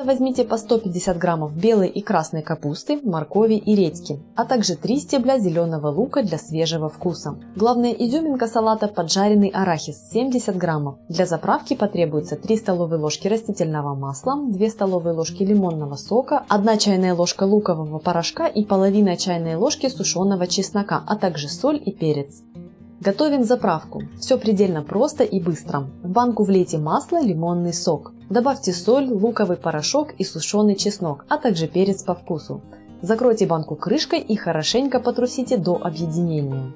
Возьмите по 150 граммов белой и красной капусты, моркови и редьки, а также 3 стебля зеленого лука для свежего вкуса. Главная изюминка салата – поджаренный арахис 70 граммов. Для заправки потребуется 3 столовые ложки растительного масла, 2 столовые ложки лимонного сока, 1 чайная ложка лукового порошка и половина чайной ложки сушеного чеснока, а также соль и перец. Готовим заправку. Все предельно просто и быстро. В банку влейте масло, лимонный сок. Добавьте соль, луковый порошок и сушеный чеснок, а также перец по вкусу. Закройте банку крышкой и хорошенько потрусите до объединения.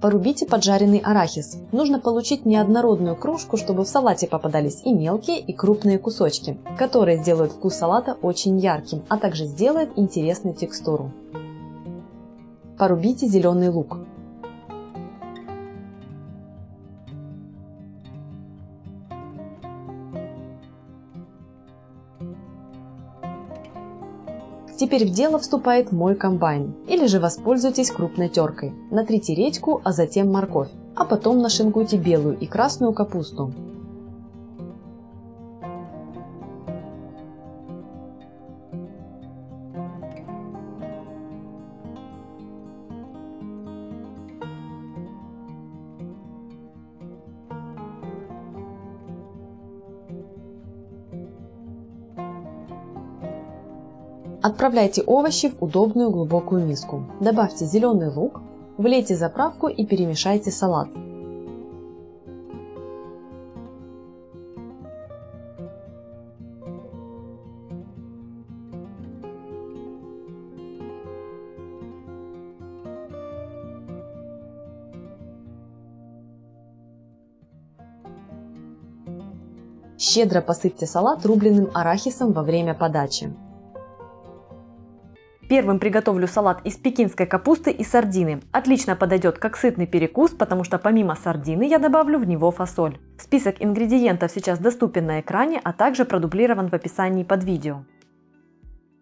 Порубите поджаренный арахис. Нужно получить неоднородную крошку, чтобы в салате попадались и мелкие, и крупные кусочки, которые сделают вкус салата очень ярким, а также сделают интересную текстуру. Порубите зеленый лук. Теперь в дело вступает мой комбайн, или же воспользуйтесь крупной теркой. Натрите редьку, а затем морковь, а потом нашинкуйте белую и красную капусту. Отправляйте овощи в удобную глубокую миску. Добавьте зеленый лук, влейте заправку и перемешайте салат. Щедро посыпьте салат рубленым арахисом во время подачи. Первым приготовлю салат из пекинской капусты и сардины. Отлично подойдет как сытный перекус, потому что помимо сардины я добавлю в него фасоль. Список ингредиентов сейчас доступен на экране, а также продублирован в описании под видео.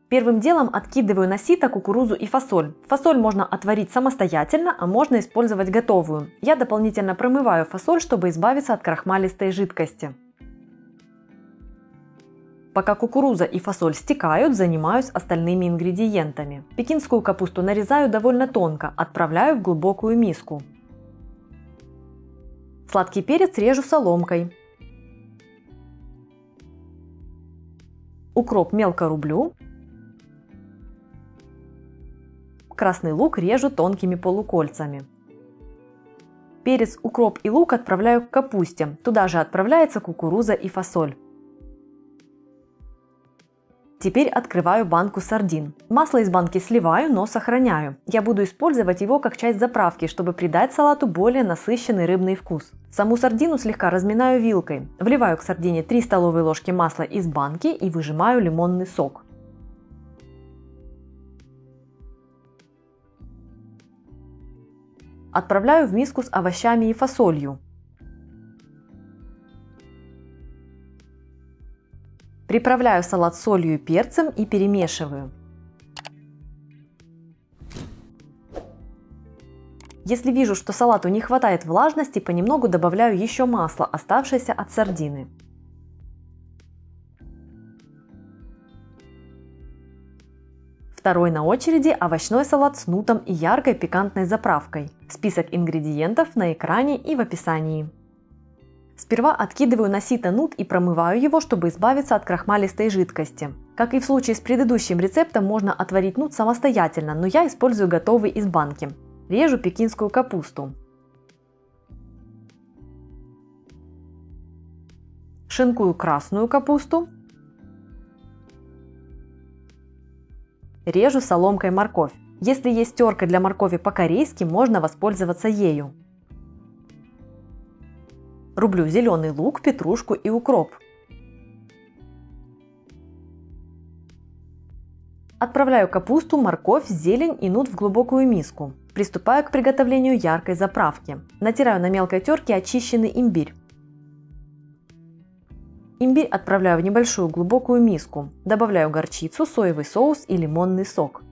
Первым делом откидываю на сито кукурузу и фасоль. Фасоль можно отварить самостоятельно, а можно использовать готовую. Я дополнительно промываю фасоль, чтобы избавиться от крахмалистой жидкости. Пока кукуруза и фасоль стекают, занимаюсь остальными ингредиентами. Пекинскую капусту нарезаю довольно тонко, отправляю в глубокую миску. Сладкий перец режу соломкой. Укроп мелко рублю. Красный лук режу тонкими полукольцами. Перец, укроп и лук отправляю к капусте. Туда же отправляется кукуруза и фасоль. Теперь открываю банку сардин. Масло из банки сливаю, но сохраняю. Я буду использовать его как часть заправки, чтобы придать салату более насыщенный рыбный вкус. Саму сардину слегка разминаю вилкой. Вливаю к сардине 3 столовые ложки масла из банки и выжимаю лимонный сок. Отправляю в миску с овощами и фасолью. Приправляю салат солью и перцем и перемешиваю. Если вижу, что салату не хватает влажности, понемногу добавляю еще масло, оставшееся от сардины. Второй на очереди овощной салат с нутом и яркой пикантной заправкой. Список ингредиентов на экране и в описании. Сперва откидываю на сито нут и промываю его, чтобы избавиться от крахмалистой жидкости. Как и в случае с предыдущим рецептом, можно отварить нут самостоятельно, но я использую готовый из банки. Режу пекинскую капусту. Шинкую красную капусту. Режу соломкой морковь. Если есть терка для моркови по-корейски, можно воспользоваться ею. Рублю зеленый лук, петрушку и укроп. Отправляю капусту, морковь, зелень и нут в глубокую миску. Приступаю к приготовлению яркой заправки. Натираю на мелкой терке очищенный имбирь. Имбирь отправляю в небольшую глубокую миску. Добавляю горчицу, соевый соус и лимонный сок.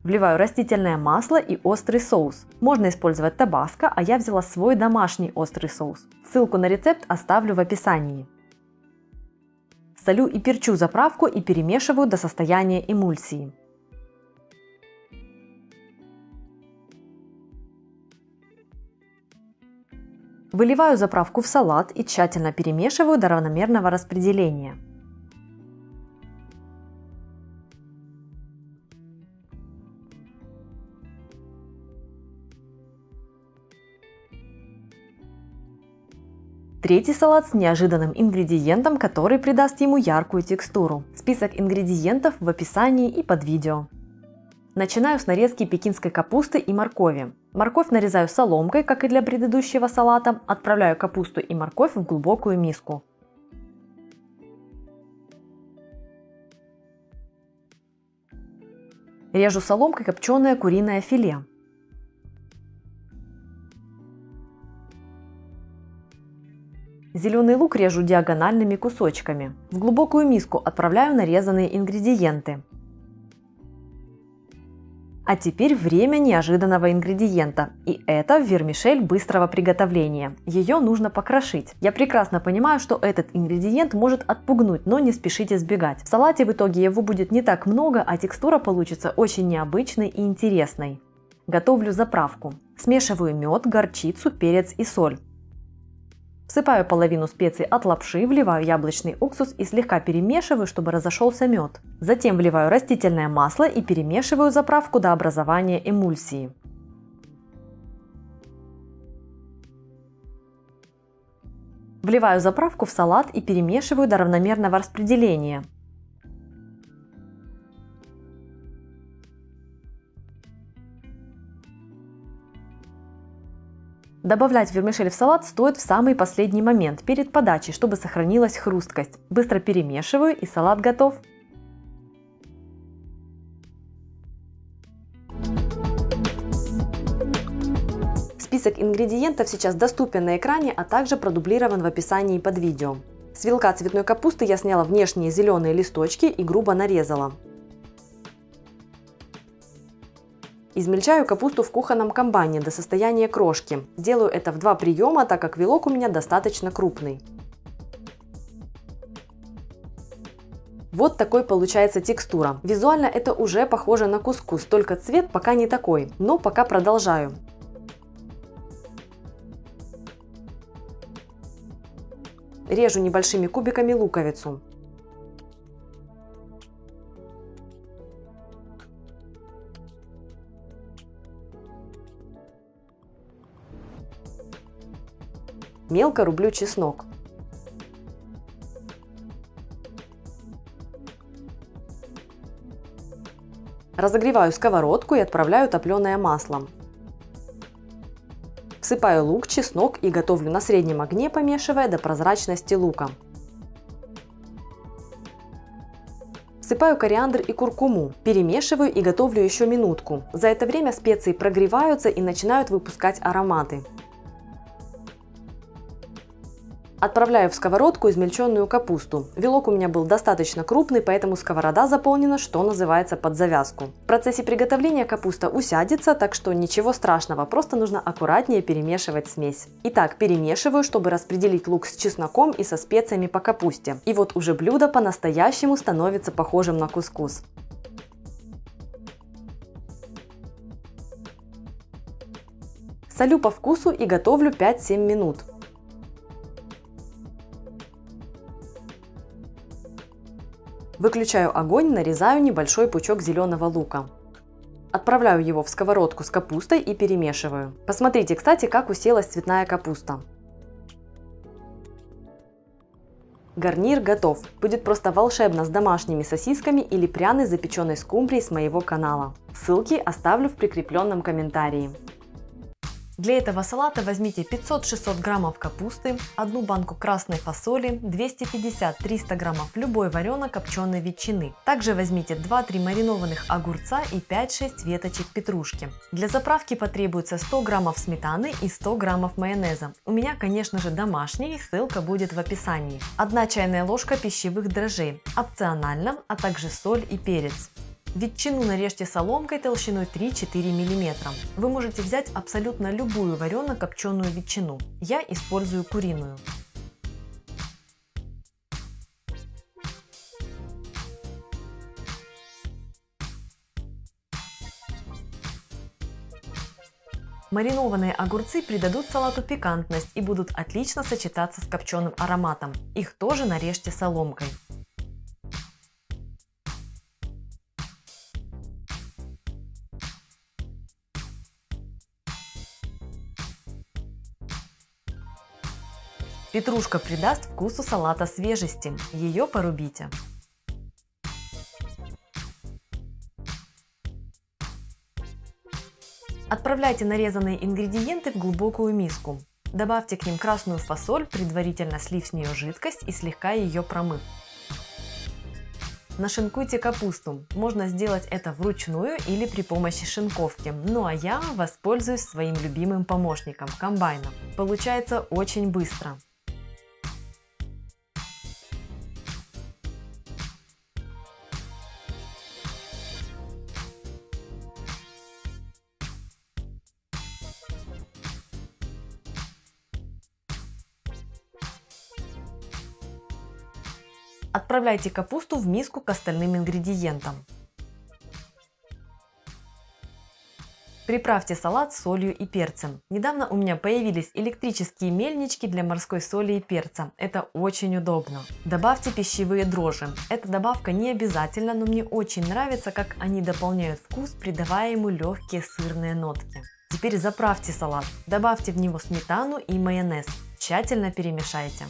Вливаю растительное масло и острый соус. Можно использовать табаско, а я взяла свой домашний острый соус. Ссылку на рецепт оставлю в описании. Солю и перчу заправку и перемешиваю до состояния эмульсии. Выливаю заправку в салат и тщательно перемешиваю до равномерного распределения. Третий салат с неожиданным ингредиентом, который придаст ему яркую текстуру. Список ингредиентов в описании и под видео. Начинаю с нарезки пекинской капусты и моркови. Морковь нарезаю соломкой, как и для предыдущего салата. Отправляю капусту и морковь в глубокую миску. Режу соломкой копченое куриное филе. Зеленый лук режу диагональными кусочками. В глубокую миску отправляю нарезанные ингредиенты. А теперь время неожиданного ингредиента. И это вермишель быстрого приготовления. Ее нужно покрошить. Я прекрасно понимаю, что этот ингредиент может отпугнуть, но не спешите сбегать. В салате в итоге его будет не так много, а текстура получится очень необычной и интересной. Готовлю заправку. Смешиваю мед, горчицу, перец и соль. Всыпаю половину специй от лапши, вливаю яблочный уксус и слегка перемешиваю, чтобы разошелся мед. Затем вливаю растительное масло и перемешиваю заправку до образования эмульсии. Вливаю заправку в салат и перемешиваю до равномерного распределения. Добавлять вермишель в салат стоит в самый последний момент, перед подачей, чтобы сохранилась хрусткость. Быстро перемешиваю и салат готов. Список ингредиентов сейчас доступен на экране, а также продублирован в описании под видео. С вилка цветной капусты я сняла внешние зеленые листочки и грубо нарезала. Измельчаю капусту в кухонном комбайне до состояния крошки. Делаю это в 2 приема, так как вилок у меня достаточно крупный. Вот такой получается текстура. Визуально это уже похоже на кускус, только цвет пока не такой, но пока продолжаю. Режу небольшими кубиками луковицу. Мелко рублю чеснок. Разогреваю сковородку и отправляю топленое масло. Всыпаю лук, чеснок и готовлю на среднем огне, помешивая до прозрачности лука. Всыпаю кориандр и куркуму, перемешиваю и готовлю еще минутку. За это время специи прогреваются и начинают выпускать ароматы. Отправляю в сковородку измельченную капусту. Вилок у меня был достаточно крупный, поэтому сковорода заполнена, что называется, под завязку. В процессе приготовления капуста усядется, так что ничего страшного, просто нужно аккуратнее перемешивать смесь. Итак, перемешиваю, чтобы распределить лук с чесноком и со специями по капусте. И вот уже блюдо по-настоящему становится похожим на кускус. Солю по вкусу и готовлю 5-7 минут. Выключаю огонь, нарезаю небольшой пучок зеленого лука. Отправляю его в сковородку с капустой и перемешиваю. Посмотрите, кстати, как уселась цветная капуста. Гарнир готов. Будет просто волшебно с домашними сосисками или пряной запеченной скумбрией с моего канала. Ссылки оставлю в прикрепленном комментарии. Для этого салата возьмите 500-600 граммов капусты, 1 банку красной фасоли, 250-300 граммов любой варено-копченой ветчины. Также возьмите 2-3 маринованных огурца и 5-6 веточек петрушки. Для заправки потребуется 100 граммов сметаны и 100 граммов майонеза. У меня, конечно же, домашний, ссылка будет в описании. 1 чайная ложка пищевых дрожжей, опционально, а также соль и перец. Ветчину нарежьте соломкой толщиной 3-4 мм. Вы можете взять абсолютно любую варено-копченую ветчину. Я использую куриную. Маринованные огурцы придадут салату пикантность и будут отлично сочетаться с копченым ароматом. Их тоже нарежьте соломкой. Петрушка придаст вкусу салата свежести. Ее порубите. Отправляйте нарезанные ингредиенты в глубокую миску. Добавьте к ним красную фасоль, предварительно слив с нее жидкость и слегка ее промыв. Нашинкуйте капусту. Можно сделать это вручную или при помощи шинковки. Ну а я воспользуюсь своим любимым помощником – комбайном. Получается очень быстро. Отправляйте капусту в миску к остальным ингредиентам. Приправьте салат солью и перцем. Недавно у меня появились электрические мельнички для морской соли и перца. Это очень удобно. Добавьте пищевые дрожжи. Эта добавка не обязательна, но мне очень нравится, как они дополняют вкус, придавая ему легкие сырные нотки. Теперь заправьте салат. Добавьте в него сметану и майонез. Тщательно перемешайте.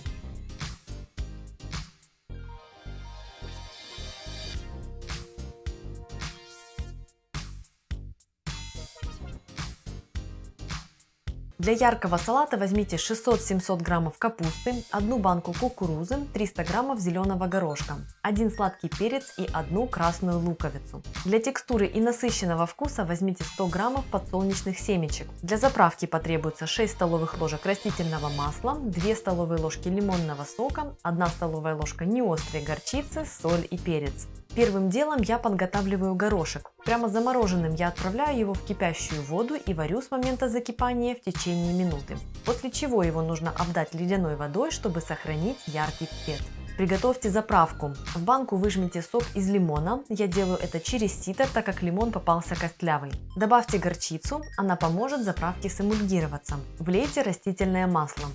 Для яркого салата возьмите 600-700 граммов капусты, 1 банку кукурузы, 300 граммов зеленого горошка, 1 сладкий перец и 1 красную луковицу. Для текстуры и насыщенного вкуса возьмите 100 граммов подсолнечных семечек. Для заправки потребуется 6 столовых ложек растительного масла, 2 столовые ложки лимонного сока, 1 столовая ложка неострой горчицы, соль и перец. Первым делом я подготавливаю горошек. Прямо замороженным я отправляю его в кипящую воду и варю с момента закипания в течение минуты. После чего его нужно обдать ледяной водой, чтобы сохранить яркий цвет. Приготовьте заправку. В банку выжмите сок из лимона. Я делаю это через сито, так как лимон попался костлявый. Добавьте горчицу, она поможет заправке сэмульгироваться. Влейте растительное масло.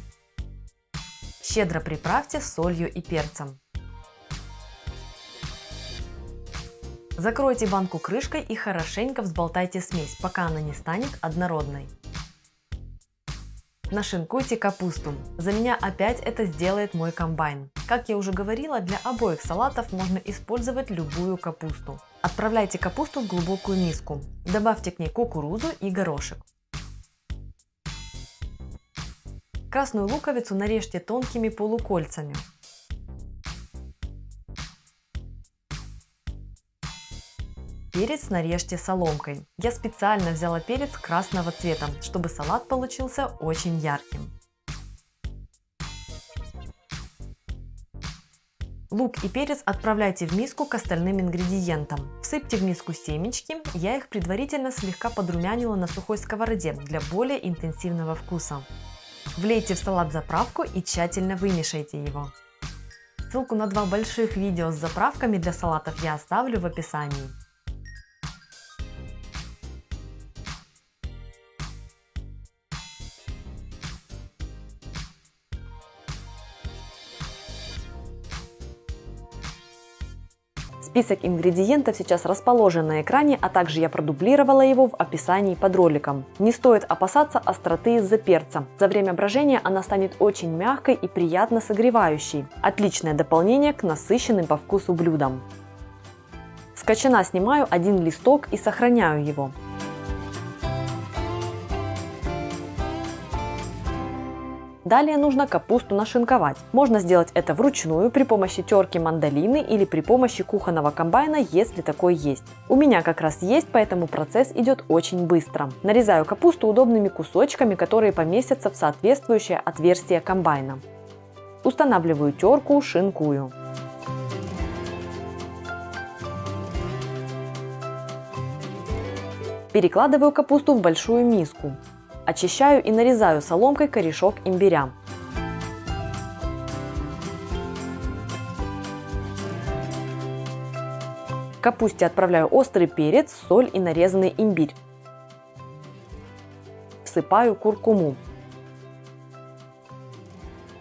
Щедро приправьте солью и перцем. Закройте банку крышкой и хорошенько взболтайте смесь, пока она не станет однородной. Нашинкуйте капусту. За меня опять это сделает мой комбайн. Как я уже говорила, для обоих салатов можно использовать любую капусту. Отправляйте капусту в глубокую миску. Добавьте к ней кукурузу и горошек. Красную луковицу нарежьте тонкими полукольцами. Перец нарежьте соломкой. Я специально взяла перец красного цвета, чтобы салат получился очень ярким. Лук и перец отправляйте в миску к остальным ингредиентам. Всыпьте в миску семечки, я их предварительно слегка подрумянила на сухой сковороде для более интенсивного вкуса. Влейте в салат заправку и тщательно вымешайте его. Ссылку на 2 больших видео с заправками для салатов я оставлю в описании. Список ингредиентов сейчас расположен на экране, а также я продублировала его в описании под роликом. Не стоит опасаться остроты из-за перца. За время брожения она станет очень мягкой и приятно согревающей. Отличное дополнение к насыщенным по вкусу блюдам. С кочана снимаю 1 листок и сохраняю его. Далее нужно капусту нашинковать. Можно сделать это вручную при помощи терки мандолины или при помощи кухонного комбайна, если такой есть. У меня как раз есть, поэтому процесс идет очень быстро. Нарезаю капусту удобными кусочками, которые поместятся в соответствующее отверстие комбайна. Устанавливаю терку, шинкую. Перекладываю капусту в большую миску. Очищаю и нарезаю соломкой корешок имбиря. В капусте отправляю острый перец, соль и нарезанный имбирь. Всыпаю куркуму.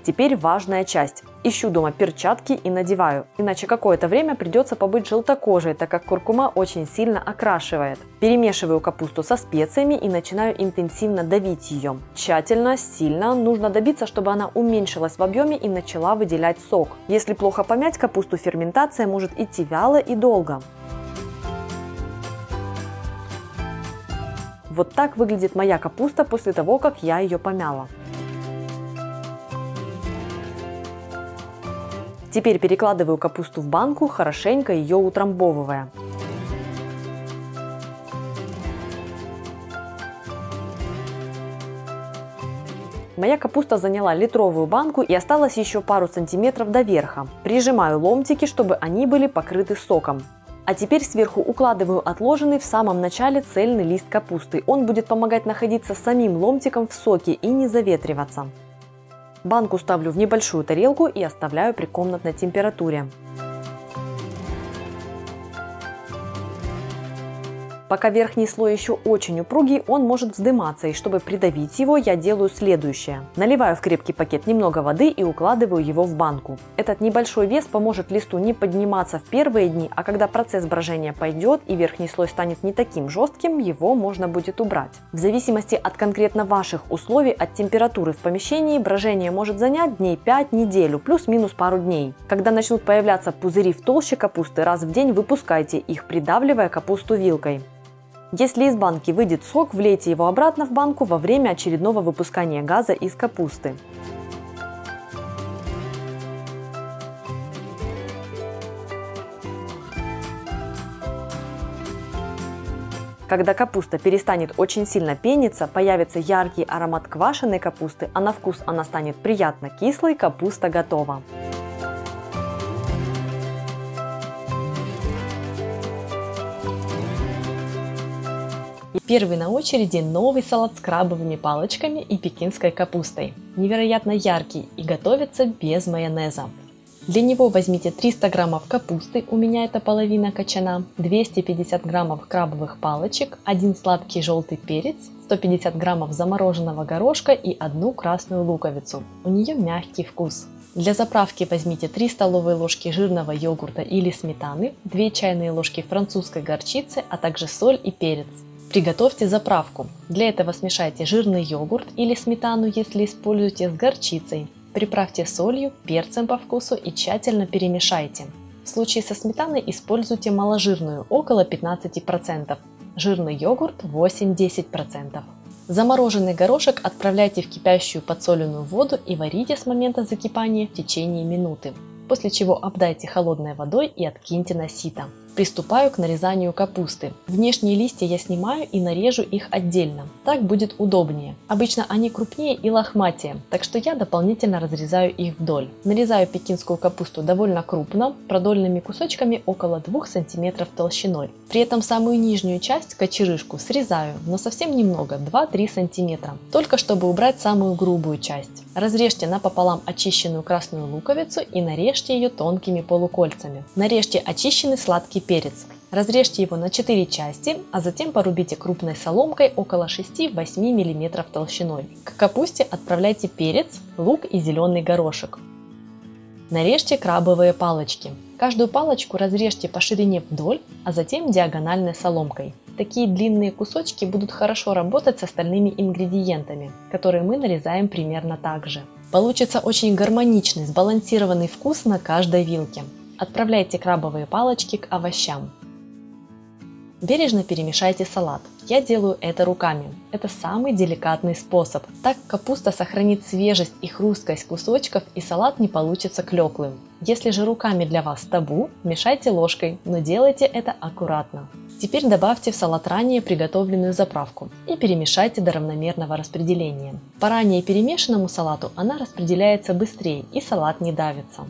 Теперь важная часть. Ищу дома перчатки и надеваю, иначе какое-то время придется побыть желтокожей, так как куркума очень сильно окрашивает. Перемешиваю капусту со специями и начинаю интенсивно давить ее. Тщательно, сильно, нужно добиться, чтобы она уменьшилась в объеме и начала выделять сок. Если плохо помять капусту, ферментация может идти вяло и долго. Вот так выглядит моя капуста после того, как я ее помяла. Теперь перекладываю капусту в банку, хорошенько ее утрамбовывая. Моя капуста заняла литровую банку и осталось еще пару сантиметров до верха. Прижимаю ломтики, чтобы они были покрыты соком. А теперь сверху укладываю отложенный в самом начале цельный лист капусты. Он будет помогать находиться самим ломтиком в соке и не заветриваться. Банку ставлю в небольшую тарелку и оставляю при комнатной температуре. Пока верхний слой еще очень упругий, он может вздыматься, и чтобы придавить его, я делаю следующее. Наливаю в крепкий пакет немного воды и укладываю его в банку. Этот небольшой вес поможет листу не подниматься в первые дни, а когда процесс брожения пойдет и верхний слой станет не таким жестким, его можно будет убрать. В зависимости от конкретно ваших условий, от температуры в помещении, брожение может занять дней 5, неделю, плюс-минус пару дней. Когда начнут появляться пузыри в толще капусты, раз в день выпускайте их, придавливая капусту вилкой. Если из банки выйдет сок, влейте его обратно в банку во время очередного выпускания газа из капусты. Когда капуста перестанет очень сильно пениться, появится яркий аромат квашеной капусты, а на вкус она станет приятно кислой, капуста готова. И первый на очереди новый салат с крабовыми палочками и пекинской капустой. Невероятно яркий и готовится без майонеза. Для него возьмите 300 граммов капусты, у меня это половина кочана, 250 граммов крабовых палочек, 1 сладкий желтый перец, 150 граммов замороженного горошка и 1 красную луковицу. У нее мягкий вкус. Для заправки возьмите 3 столовые ложки жирного йогурта или сметаны, 2 чайные ложки французской горчицы, а также соль и перец. Приготовьте заправку. Для этого смешайте жирный йогурт или сметану, если используете, с горчицей. Приправьте солью, перцем по вкусу и тщательно перемешайте. В случае со сметаной используйте маложирную, около 15%, жирный йогурт 8-10%. Замороженный горошек отправляйте в кипящую подсоленную воду и варите с момента закипания в течение минуты, после чего обдайте холодной водой и откиньте на сито. Приступаю к нарезанию капусты. Внешние листья я снимаю и нарежу их отдельно. Так будет удобнее. Обычно они крупнее и лохматее, так что я дополнительно разрезаю их вдоль. Нарезаю пекинскую капусту довольно крупно, продольными кусочками около 2 см толщиной. При этом самую нижнюю часть, кочерышку, срезаю, но совсем немного, 2-3 см, только чтобы убрать самую грубую часть. Разрежьте напополам очищенную красную луковицу и нарежьте ее тонкими полукольцами. Нарежьте очищенный сладкий перец. Разрежьте его на 4 части, а затем порубите крупной соломкой около 6-8 мм толщиной. К капусте отправляйте перец, лук и зеленый горошек. Нарежьте крабовые палочки. Каждую палочку разрежьте по ширине вдоль, а затем диагональной соломкой. Такие длинные кусочки будут хорошо работать с остальными ингредиентами, которые мы нарезаем примерно так же. Получится очень гармоничный, сбалансированный вкус на каждой вилке. Отправляйте крабовые палочки к овощам. Бережно перемешайте салат. Я делаю это руками. Это самый деликатный способ. Так капуста сохранит свежесть и хрусткость кусочков, и салат не получится клеклым. Если же руками для вас табу, мешайте ложкой, но делайте это аккуратно. Теперь добавьте в салат ранее приготовленную заправку и перемешайте до равномерного распределения. По ранее перемешанному салату она распределяется быстрее и салат не давится.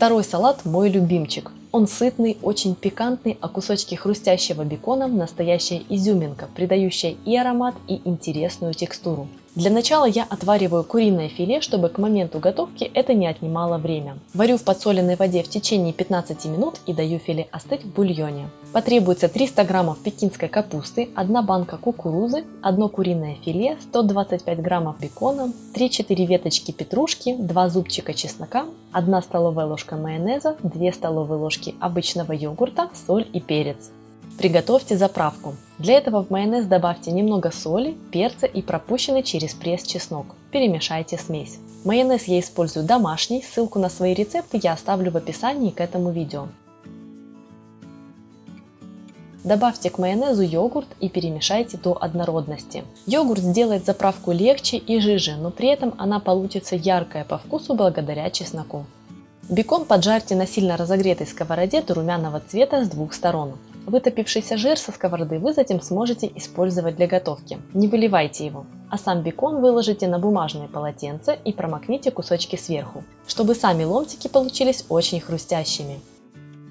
Второй салат мой любимчик. Он сытный, очень пикантный, а кусочки хрустящего бекона – настоящая изюминка, придающая и аромат, и интересную текстуру. Для начала я отвариваю куриное филе, чтобы к моменту готовки это не отнимало время. Варю в подсоленной воде в течение 15 минут и даю филе остыть в бульоне. Потребуется 300 граммов пекинской капусты, 1 банка кукурузы, 1 куриное филе, 125 граммов бекона, 3-4 веточки петрушки, 2 зубчика чеснока, 1 столовая ложка майонеза, 2 столовые ложки обычного йогурта, соль и перец. Приготовьте заправку. Для этого в майонез добавьте немного соли, перца и пропущенный через пресс чеснок. Перемешайте смесь. Майонез я использую домашний, ссылку на свои рецепты я оставлю в описании к этому видео. Добавьте к майонезу йогурт и перемешайте до однородности. Йогурт сделает заправку легче и жиже, но при этом она получится яркая по вкусу благодаря чесноку. Бекон поджарьте на сильно разогретой сковороде до румяного цвета с двух сторон. Вытопившийся жир со сковороды вы затем сможете использовать для готовки. Не выливайте его, а сам бекон выложите на бумажное полотенце и промокните кусочки сверху, чтобы сами ломтики получились очень хрустящими.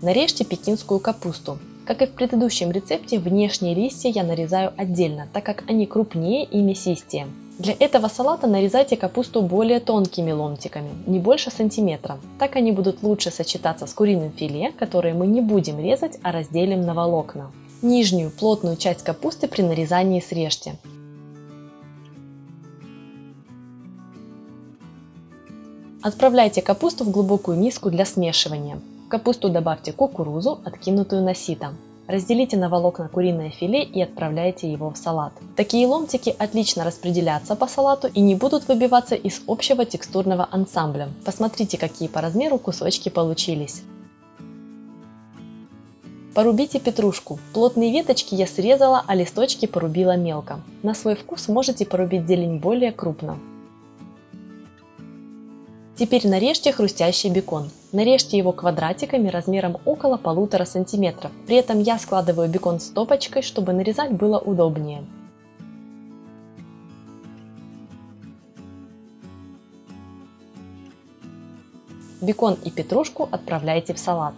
Нарежьте пекинскую капусту. Как и в предыдущем рецепте, внешние листья я нарезаю отдельно, так как они крупнее и мясистее. Для этого салата нарезайте капусту более тонкими ломтиками, не больше сантиметра. Так они будут лучше сочетаться с куриным филе, которое мы не будем резать, а разделим на волокна. Нижнюю плотную часть капусты при нарезании срежьте. Отправляйте капусту в глубокую миску для смешивания. В капусту добавьте кукурузу, откинутую на сито. Разделите на волокна куриное филе и отправляйте его в салат. Такие ломтики отлично распределятся по салату и не будут выбиваться из общего текстурного ансамбля. Посмотрите, какие по размеру кусочки получились. Порубите петрушку. Плотные веточки я срезала, а листочки порубила мелко. На свой вкус можете порубить зелень более крупно. Теперь нарежьте хрустящий бекон. Нарежьте его квадратиками размером около 1,5 см. При этом я складываю бекон стопочкой, чтобы нарезать было удобнее. Бекон и петрушку отправляйте в салат.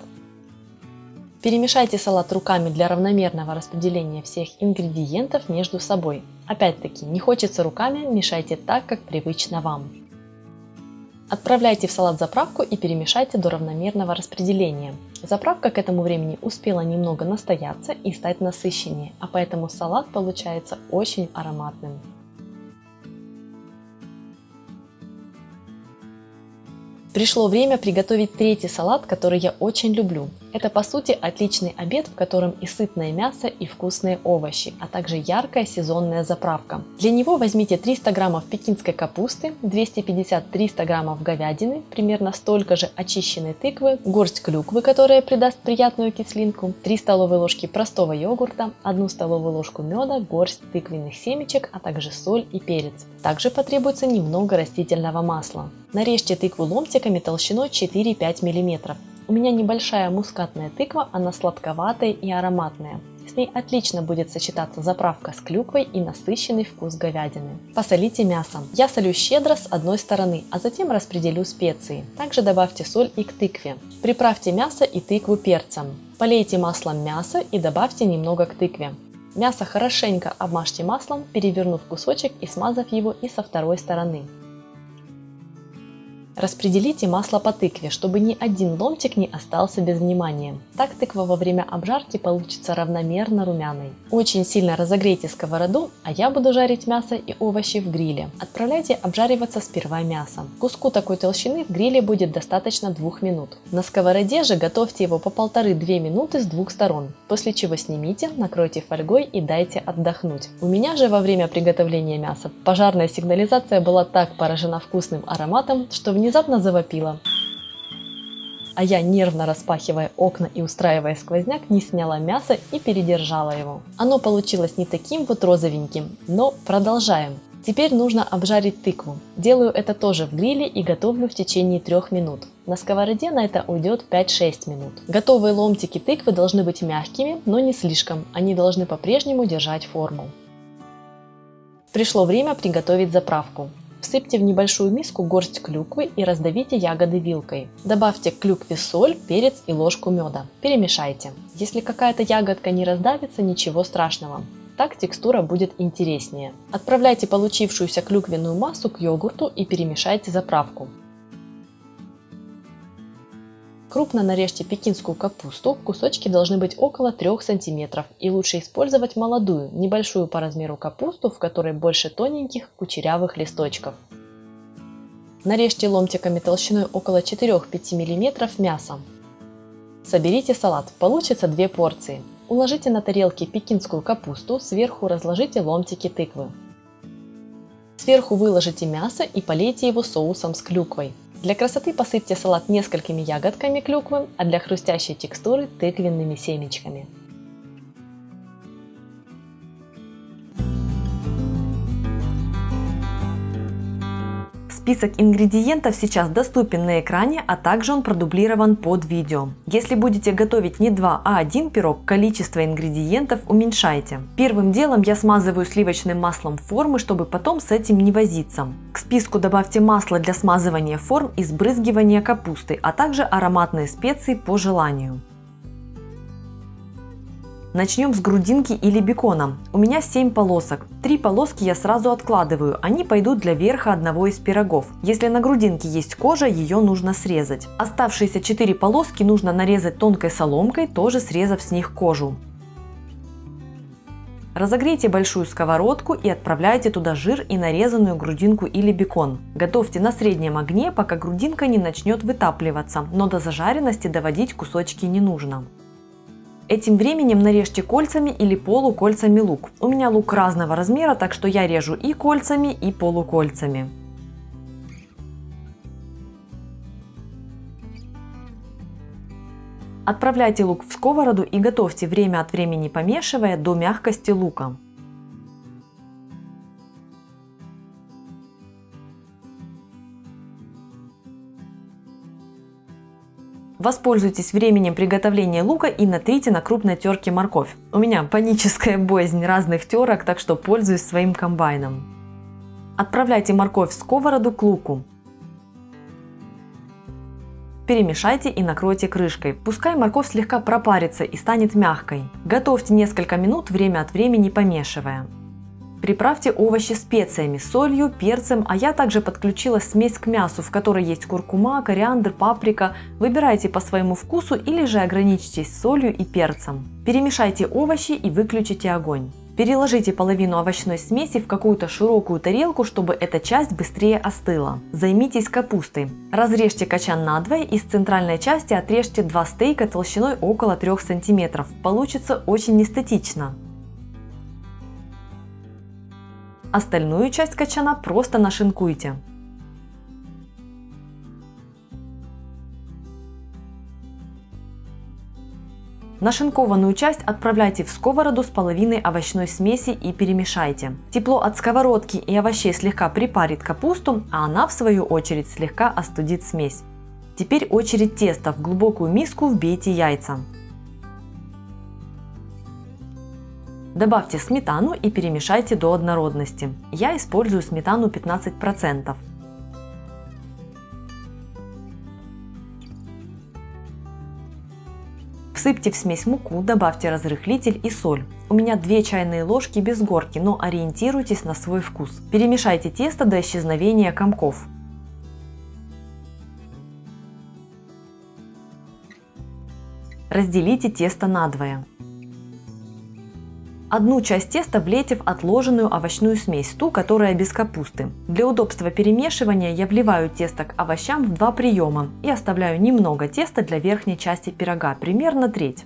Перемешайте салат руками для равномерного распределения всех ингредиентов между собой. Опять-таки, не хочется руками, мешайте так, как привычно вам. Отправляйте в салат заправку и перемешайте до равномерного распределения. Заправка к этому времени успела немного настояться и стать насыщеннее, а поэтому салат получается очень ароматным. Пришло время приготовить третий салат, который я очень люблю. Это по сути отличный обед, в котором и сытное мясо, и вкусные овощи, а также яркая сезонная заправка. Для него возьмите 300 граммов пекинской капусты, 250-300 граммов говядины, примерно столько же очищенной тыквы, горсть клюквы, которая придаст приятную кислинку, 3 столовые ложки простого йогурта, 1 столовую ложку меда, горсть тыквенных семечек, а также соль и перец. Также потребуется немного растительного масла. Нарежьте тыкву ломтиками толщиной 4-5 мм. У меня небольшая мускатная тыква, она сладковатая и ароматная. С ней отлично будет сочетаться заправка с клюквой и насыщенный вкус говядины. Посолите мясо. Я солю щедро с одной стороны, а затем распределю специи. Также добавьте соль и к тыкве. Приправьте мясо и тыкву перцем. Полейте маслом мясо и добавьте немного к тыкве. Мясо хорошенько обмажьте маслом, перевернув кусочек и смазав его и со второй стороны. Распределите масло по тыкве, чтобы ни один ломтик не остался без внимания. Так тыква во время обжарки получится равномерно румяной. Очень сильно разогрейте сковороду, а я буду жарить мясо и овощи в гриле. Отправляйте обжариваться сперва мясо. Куску такой толщины в гриле будет достаточно 2 минут. На сковороде же готовьте его по 1,5-2 минуты с двух сторон, после чего снимите, накройте фольгой и дайте отдохнуть. У меня же во время приготовления мяса пожарная сигнализация была так поражена вкусным ароматом, что внезапно завопила. А я, нервно распахивая окна и устраивая сквозняк, не сняла мясо и передержала его. Оно получилось не таким вот розовеньким, но продолжаем. Теперь нужно обжарить тыкву. Делаю это тоже в гриле и готовлю в течение 3 минут. На сковороде на это уйдет 5-6 минут. Готовые ломтики тыквы должны быть мягкими, но не слишком. Они должны по-прежнему держать форму. Пришло время приготовить заправку. В Всыпьте в небольшую миску горсть клюквы и раздавите ягоды вилкой. Добавьте к клюкве соль, перец и ложку меда. Перемешайте. Если какая-то ягодка не раздавится, ничего страшного. Так текстура будет интереснее. Отправляйте получившуюся клюквенную массу к йогурту и перемешайте заправку. Крупно нарежьте пекинскую капусту, кусочки должны быть около 3 см, и лучше использовать молодую, небольшую по размеру капусту, в которой больше тоненьких кучерявых листочков. Нарежьте ломтиками толщиной около 4-5 мм мясо. Соберите салат, получится 2 порции. Уложите на тарелке пекинскую капусту, сверху разложите ломтики тыквы. Сверху выложите мясо и полейте его соусом с клюквой. Для красоты посыпьте салат несколькими ягодками клюквы, а для хрустящей текстуры тыквенными семечками. Список ингредиентов сейчас доступен на экране, а также он продублирован под видео. Если будете готовить не 2, а 1 пирог, количество ингредиентов уменьшайте. Первым делом я смазываю сливочным маслом формы, чтобы потом с этим не возиться. К списку добавьте масло для смазывания форм и сбрызгивания капусты, а также ароматные специи по желанию. Начнем с грудинки или бекона. У меня 7 полосок. 3 полоски я сразу откладываю, они пойдут для верха одного из пирогов. Если на грудинке есть кожа, ее нужно срезать. Оставшиеся 4 полоски нужно нарезать тонкой соломкой, тоже срезав с них кожу. Разогрейте большую сковородку и отправляйте туда жир и нарезанную грудинку или бекон. Готовьте на среднем огне, пока грудинка не начнет вытапливаться, но до зажаренности доводить кусочки не нужно. Этим временем нарежьте кольцами или полукольцами лук. У меня лук разного размера, так что я режу и кольцами, и полукольцами. Отправляйте лук в сковороду и готовьте, время от времени помешивая до мягкости лука. Воспользуйтесь временем приготовления лука и натрите на крупной терке морковь. У меня паническая боязнь разных терок, так что пользуюсь своим комбайном. Отправляйте морковь в сковороду к луку. Перемешайте и накройте крышкой. Пускай морковь слегка пропарится и станет мягкой. Готовьте несколько минут, время от времени помешивая. Приправьте овощи специями, солью, перцем, а я также подключила смесь к мясу, в которой есть куркума, кориандр, паприка. Выбирайте по своему вкусу или же ограничьтесь солью и перцем. Перемешайте овощи и выключите огонь. Переложите половину овощной смеси в какую-то широкую тарелку, чтобы эта часть быстрее остыла. Займитесь капустой. Разрежьте качан надвое и с центральной части отрежьте 2 стейка толщиной около 3 см. Получится очень эстетично. Остальную часть качана просто нашинкуйте. Нашинкованную часть отправляйте в сковороду с половиной овощной смеси и перемешайте. Тепло от сковородки и овощей слегка припарит капусту, а она в свою очередь слегка остудит смесь. Теперь очередь теста. В глубокую миску вбейте яйца. Добавьте сметану и перемешайте до однородности. Я использую сметану 15%. Всыпьте в смесь муку, добавьте разрыхлитель и соль. У меня 2 чайные ложки без горки, но ориентируйтесь на свой вкус. Перемешайте тесто до исчезновения комков. Разделите тесто надвое. Одну часть теста влейте в отложенную овощную смесь, ту, которая без капусты. Для удобства перемешивания я вливаю тесто к овощам в 2 приема и оставляю немного теста для верхней части пирога, примерно треть.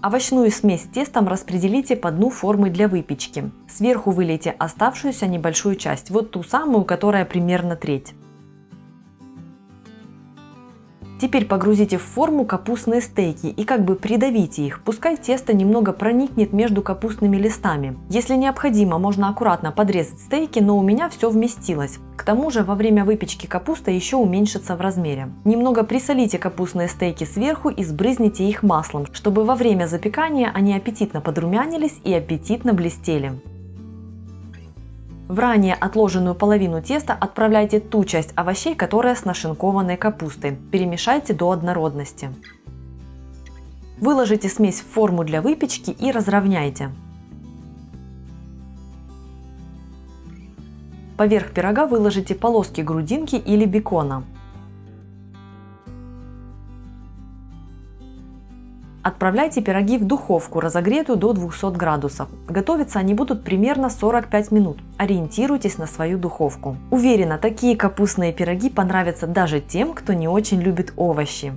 Овощную смесь с тестом распределите по дну формы для выпечки. Сверху вылейте оставшуюся небольшую часть, вот ту самую, которая примерно треть. Теперь погрузите в форму капустные стейки и как бы придавите их, пускай тесто немного проникнет между капустными листами. Если необходимо, можно аккуратно подрезать стейки, но у меня все вместилось. К тому же во время выпечки капуста еще уменьшится в размере. Немного присолите капустные стейки сверху и сбрызните их маслом, чтобы во время запекания они аппетитно подрумянились и аппетитно блестели. В ранее отложенную половину теста отправляйте ту часть овощей, которая с нашинкованной капустой. Перемешайте до однородности. Выложите смесь в форму для выпечки и разровняйте. Поверх пирога выложите полоски грудинки или бекона. Отправляйте пироги в духовку, разогретую до 200 градусов. Готовиться они будут примерно 45 минут. Ориентируйтесь на свою духовку. Уверена, такие капустные пироги понравятся даже тем, кто не очень любит овощи.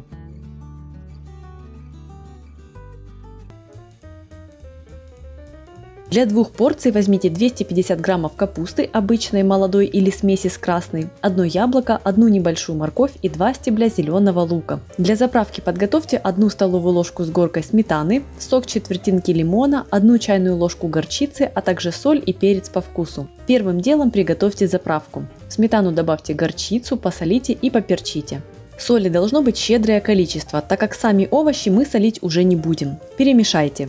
Для 2 порций возьмите 250 граммов капусты, обычной, молодой или смеси с красной, 1 яблоко, 1 небольшую морковь и 2 стебля зеленого лука. Для заправки подготовьте 1 столовую ложку с горкой сметаны, сок четвертинки лимона, 1 чайную ложку горчицы, а также соль и перец по вкусу. Первым делом приготовьте заправку. В сметану добавьте горчицу, посолите и поперчите. Соли должно быть щедрое количество, так как сами овощи мы солить уже не будем. Перемешайте.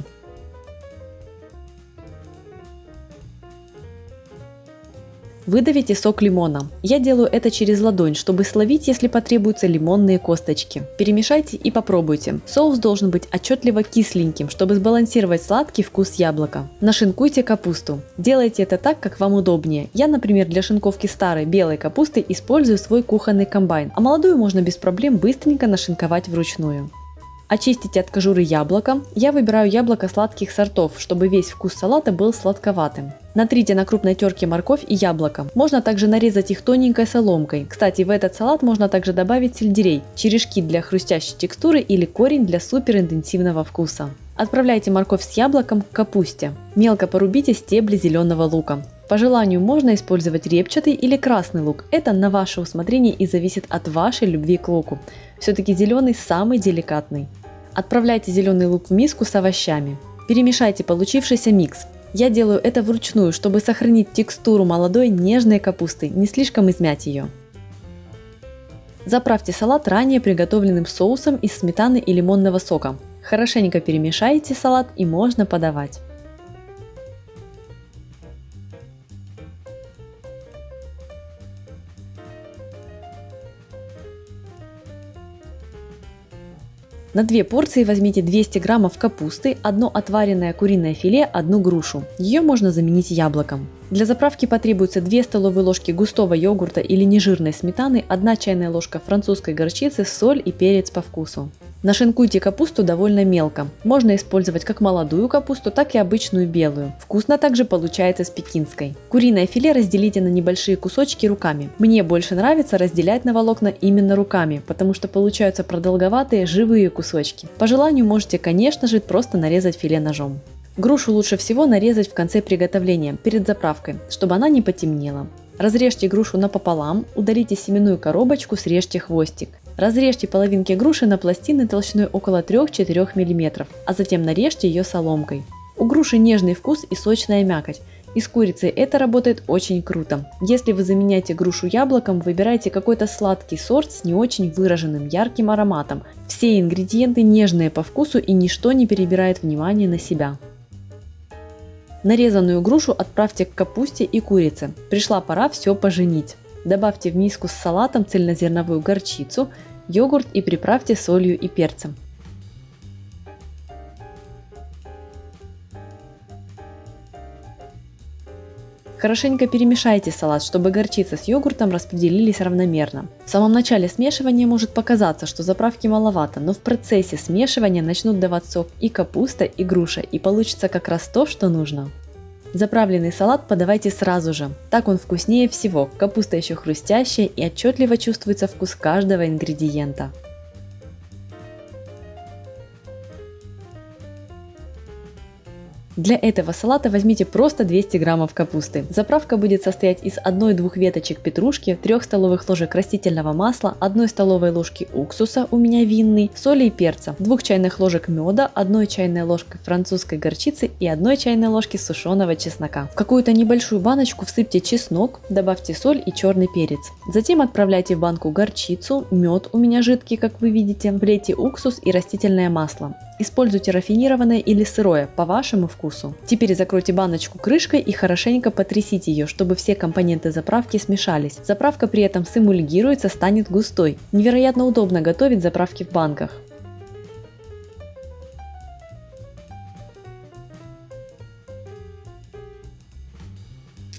Выдавите сок лимона. Я делаю это через ладонь, чтобы словить, если потребуются, лимонные косточки. Перемешайте и попробуйте. Соус должен быть отчетливо кисленьким, чтобы сбалансировать сладкий вкус яблока. Нашинкуйте капусту. Делайте это так, как вам удобнее. Я, например, для шинковки старой белой капусты использую свой кухонный комбайн, а молодую можно без проблем быстренько нашинковать вручную. Очистите от кожуры яблоко. Я выбираю яблоко сладких сортов, чтобы весь вкус салата был сладковатым. Натрите на крупной терке морковь и яблоко. Можно также нарезать их тоненькой соломкой. Кстати, в этот салат можно также добавить сельдерей, черешки для хрустящей текстуры или корень для суперинтенсивного вкуса. Отправляйте морковь с яблоком к капусте. Мелко порубите стебли зеленого лука. По желанию можно использовать репчатый или красный лук. Это на ваше усмотрение и зависит от вашей любви к луку. Все-таки зеленый самый деликатный. Отправляйте зеленый лук в миску с овощами. Перемешайте получившийся микс. Я делаю это вручную, чтобы сохранить текстуру молодой нежной капусты, не слишком измять ее. Заправьте салат ранее приготовленным соусом из сметаны и лимонного сока. Хорошенько перемешайте салат и можно подавать. На 2 порции возьмите 200 граммов капусты, 1 отваренное куриное филе, 1 грушу. Ее можно заменить яблоком. Для заправки потребуется 2 столовые ложки густого йогурта или нежирной сметаны, 1 чайная ложка французской горчицы, соль и перец по вкусу. Нашинкуйте капусту довольно мелко. Можно использовать как молодую капусту, так и обычную белую. Вкусно также получается с пекинской. Куриное филе разделите на небольшие кусочки руками. Мне больше нравится разделять на волокна именно руками, потому что получаются продолговатые живые кусочки. По желанию можете, конечно же, просто нарезать филе ножом. Грушу лучше всего нарезать в конце приготовления, перед заправкой, чтобы она не потемнела. Разрежьте грушу напополам, удалите семенную коробочку, срежьте хвостик. Разрежьте половинки груши на пластины толщиной около 3-4 мм, а затем нарежьте ее соломкой. У груши нежный вкус и сочная мякоть. И с курицей это работает очень круто. Если вы заменяете грушу яблоком, выбирайте какой-то сладкий сорт с не очень выраженным ярким ароматом. Все ингредиенты нежные по вкусу и ничто не перебирает внимание на себя. Нарезанную грушу отправьте к капусте и курице. Пришла пора все поженить. Добавьте в миску с салатом цельнозерновую горчицу, йогурт и приправьте солью и перцем. Хорошенько перемешайте салат, чтобы горчица с йогуртом распределились равномерно. В самом начале смешивания может показаться, что заправки маловато, но в процессе смешивания начнут давать сок и капуста, и груша, и получится как раз то, что нужно. Заправленный салат подавайте сразу же, так он вкуснее всего, капуста еще хрустящая и отчетливо чувствуется вкус каждого ингредиента. Для этого салата возьмите просто 200 граммов капусты. Заправка будет состоять из 1-2 веточек петрушки, 3 столовых ложек растительного масла, 1 столовой ложки уксуса, у меня винный, соли и перца, 2 чайных ложек меда, 1 чайной ложкой французской горчицы и 1 чайной ложки сушеного чеснока. В какую-то небольшую баночку всыпьте чеснок, добавьте соль и черный перец. Затем отправляйте в банку горчицу, мед, у меня жидкий, как вы видите, влейте уксус и растительное масло. Используйте рафинированное или сырое, по вашему вкусу. Теперь закройте баночку крышкой и хорошенько потрясите ее, чтобы все компоненты заправки смешались. Заправка при этом сэмульгируется, станет густой. Невероятно удобно готовить заправки в банках.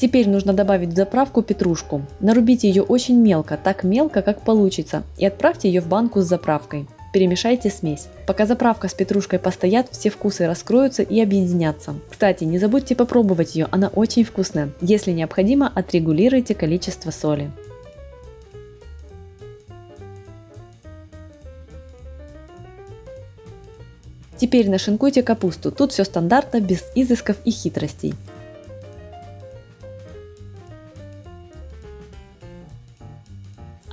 Теперь нужно добавить в заправку петрушку. Нарубите ее очень мелко, так мелко, как получится, и отправьте ее в банку с заправкой. Перемешайте смесь. Пока заправка с петрушкой постоят, все вкусы раскроются и объединятся. Кстати, не забудьте попробовать ее, она очень вкусная. Если необходимо, отрегулируйте количество соли. Теперь нашинкуйте капусту, тут все стандартно, без изысков и хитростей.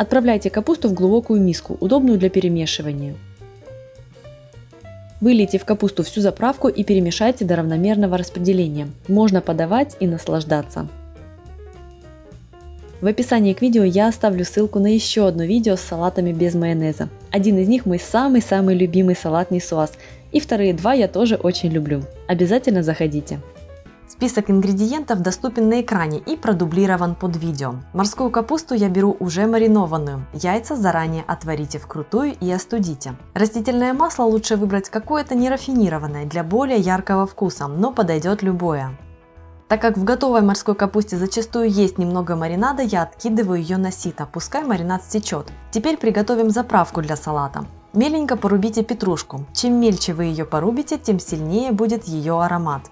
Отправляйте капусту в глубокую миску, удобную для перемешивания. Вылейте в капусту всю заправку и перемешайте до равномерного распределения. Можно подавать и наслаждаться. В описании к видео я оставлю ссылку на еще одно видео с салатами без майонеза. Один из них мой самый-самый любимый салат нисуаз, и вторые 2 я тоже очень люблю. Обязательно заходите. Список ингредиентов доступен на экране и продублирован под видео. Морскую капусту я беру уже маринованную. Яйца заранее отварите вкрутую и остудите. Растительное масло лучше выбрать какое-то нерафинированное для более яркого вкуса, но подойдет любое. Так как в готовой морской капусте зачастую есть немного маринада, я откидываю ее на сито, пускай маринад стечет. Теперь приготовим заправку для салата. Меленько порубите петрушку. Чем мельче вы ее порубите, тем сильнее будет ее аромат.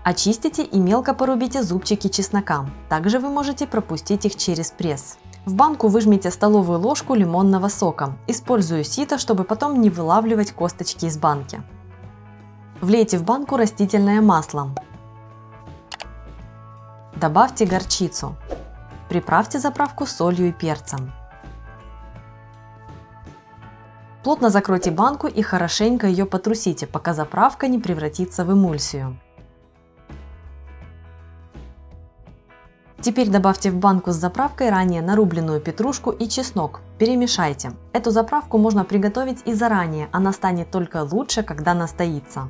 Очистите и мелко порубите зубчики чеснока. Также вы можете пропустить их через пресс. В банку выжмите столовую ложку лимонного сока. Использую сито, чтобы потом не вылавливать косточки из банки. Влейте в банку растительное масло. Добавьте горчицу. Приправьте заправку солью и перцем. Плотно закройте банку и хорошенько ее потрусите, пока заправка не превратится в эмульсию. Теперь добавьте в банку с заправкой ранее нарубленную петрушку и чеснок. Перемешайте. Эту заправку можно приготовить и заранее, она станет только лучше, когда настоится.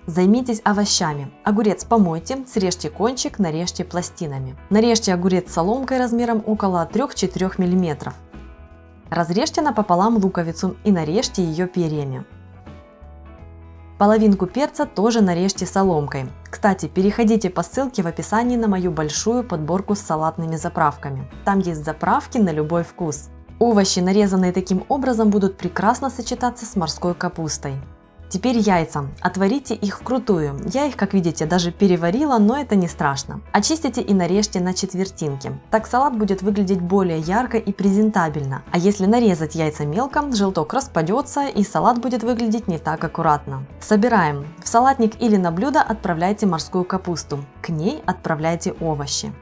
Займитесь овощами. Огурец помойте, срежьте кончик, нарежьте пластинами. Нарежьте огурец соломкой размером около 3-4 мм. Разрежьте напополам луковицу и нарежьте ее перьями. Половинку перца тоже нарежьте соломкой. Кстати, переходите по ссылке в описании на мою большую подборку с салатными заправками. Там есть заправки на любой вкус. Овощи, нарезанные таким образом, будут прекрасно сочетаться с морской капустой. Теперь яйца. Отварите их вкрутую. Я их, как видите, даже переварила, но это не страшно. Очистите и нарежьте на четвертинки. Так салат будет выглядеть более ярко и презентабельно. А если нарезать яйца мелко, желток распадется и салат будет выглядеть не так аккуратно. Собираем. В салатник или на блюдо отправляйте морскую капусту. К ней отправляйте овощи.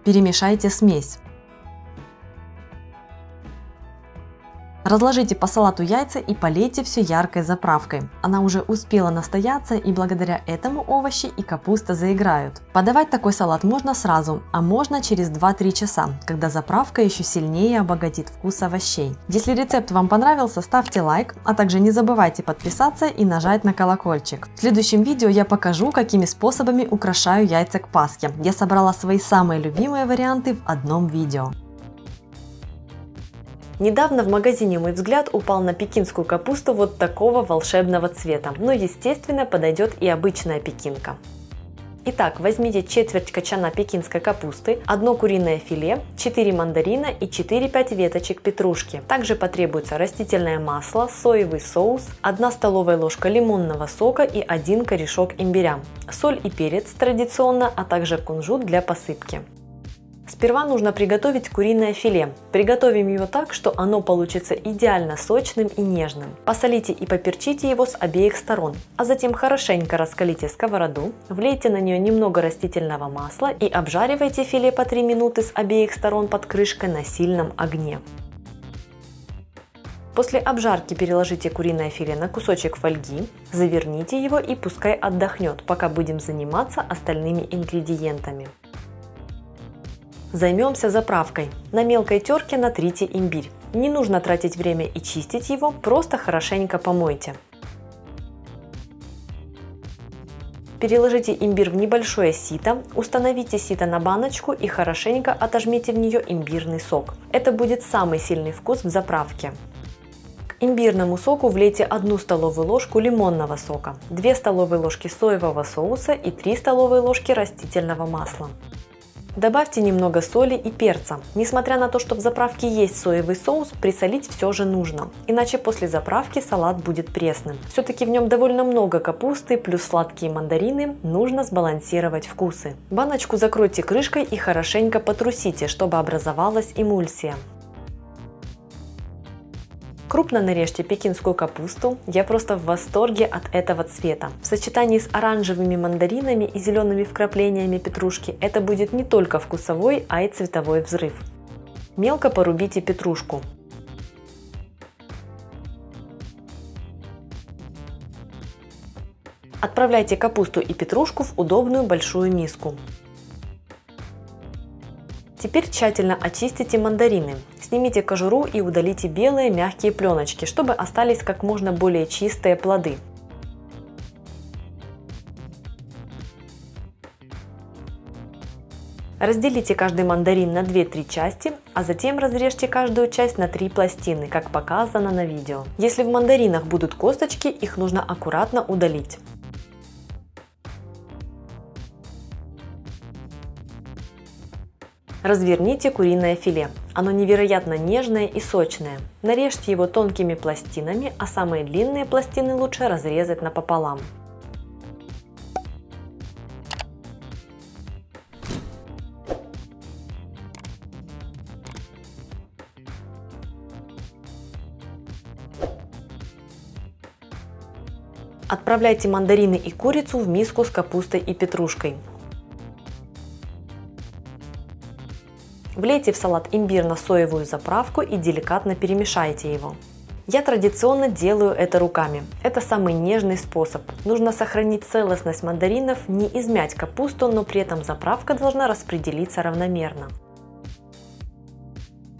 Перемешайте смесь. Разложите по салату яйца и полейте все яркой заправкой. Она уже успела настояться, и благодаря этому овощи и капуста заиграют. Подавать такой салат можно сразу, а можно через 2-3 часа, когда заправка еще сильнее обогатит вкус овощей. Если рецепт вам понравился, ставьте лайк, а также не забывайте подписаться и нажать на колокольчик. В следующем видео я покажу, какими способами украшаю яйца к Пасхе. Я собрала свои самые любимые варианты в одном видео. Недавно в магазине мой взгляд упал на пекинскую капусту вот такого волшебного цвета, но естественно подойдет и обычная пекинка. Итак, возьмите четверть кочана пекинской капусты, 1 куриное филе, 4 мандарина и 4-5 веточек петрушки. Также потребуется растительное масло, соевый соус, 1 столовая ложка лимонного сока и 1 корешок имбиря, соль и перец традиционно, а также кунжут для посыпки. Сперва нужно приготовить куриное филе. Приготовим его так, что оно получится идеально сочным и нежным. Посолите и поперчите его с обеих сторон, а затем хорошенько раскалите сковороду, влейте на нее немного растительного масла и обжаривайте филе по 3 минуты с обеих сторон под крышкой на сильном огне. После обжарки переложите куриное филе на кусочек фольги, заверните его и пускай отдохнет, пока будем заниматься остальными ингредиентами. Займемся заправкой. На мелкой терке натрите имбирь. Не нужно тратить время и чистить его, просто хорошенько помойте. Переложите имбирь в небольшое сито, установите сито на баночку и хорошенько отожмите в нее имбирный сок. Это будет самый сильный вкус в заправке. К имбирному соку влейте 1 столовую ложку лимонного сока, 2 столовые ложки соевого соуса и 3 столовые ложки растительного масла. Добавьте немного соли и перца. Несмотря на то, что в заправке есть соевый соус, присолить все же нужно, иначе после заправки салат будет пресным. Все-таки в нем довольно много капусты, плюс сладкие мандарины, нужно сбалансировать вкусы. Баночку закройте крышкой и хорошенько потрусите, чтобы образовалась эмульсия. Крупно нарежьте пекинскую капусту, я просто в восторге от этого цвета. В сочетании с оранжевыми мандаринами и зелеными вкраплениями петрушки это будет не только вкусовой, а и цветовой взрыв. Мелко порубите петрушку. Отправляйте капусту и петрушку в удобную большую миску. Теперь тщательно очистите мандарины. Снимите кожуру и удалите белые мягкие пленочки, чтобы остались как можно более чистые плоды. Разделите каждый мандарин на 2-3 части, а затем разрежьте каждую часть на 3 пластины, как показано на видео. Если в мандаринах будут косточки, их нужно аккуратно удалить. Разверните куриное филе. Оно невероятно нежное и сочное. Нарежьте его тонкими пластинами, а самые длинные пластины лучше разрезать напополам. Отправляйте мандарины и курицу в миску с капустой и петрушкой. Влейте в салат имбирно-соевую заправку и деликатно перемешайте его. Я традиционно делаю это руками. Это самый нежный способ. Нужно сохранить целостность мандаринов, не измять капусту, но при этом заправка должна распределиться равномерно.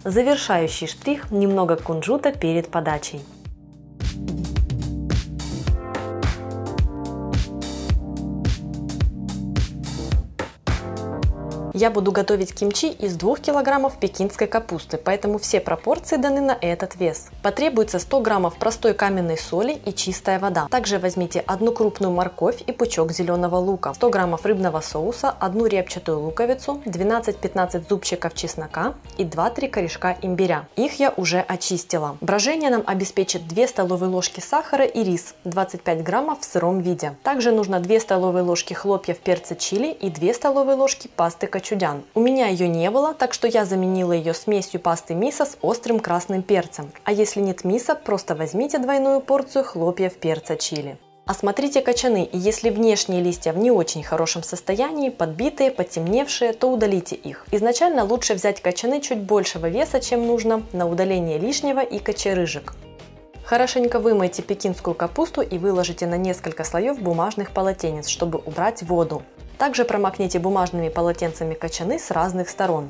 Завершающий штрих – немного кунжута перед подачей. Я буду готовить кимчи из 2 кг пекинской капусты, поэтому все пропорции даны на этот вес. Потребуется 100 граммов простой каменной соли и чистая вода. Также возьмите 1 крупную морковь и пучок зеленого лука, 100 граммов рыбного соуса, 1 репчатую луковицу, 12-15 зубчиков чеснока и 2-3 корешка имбиря. Их я уже очистила. Брожение нам обеспечит 2 столовые ложки сахара и рис, 25 граммов в сыром виде. Также нужно 2 столовые ложки хлопьев перца чили и 2 столовые ложки пасты кочудан. У меня ее не было, так что я заменила ее смесью пасты мисо с острым красным перцем. А если нет мисо, просто возьмите двойную порцию хлопьев перца чили. Осмотрите кочаны, и если внешние листья в не очень хорошем состоянии, подбитые, потемневшие, то удалите их. Изначально лучше взять кочаны чуть большего веса, чем нужно, на удаление лишнего и кочерыжек. Хорошенько вымойте пекинскую капусту и выложите на несколько слоев бумажных полотенец, чтобы убрать воду. Также промокните бумажными полотенцами кочаны с разных сторон.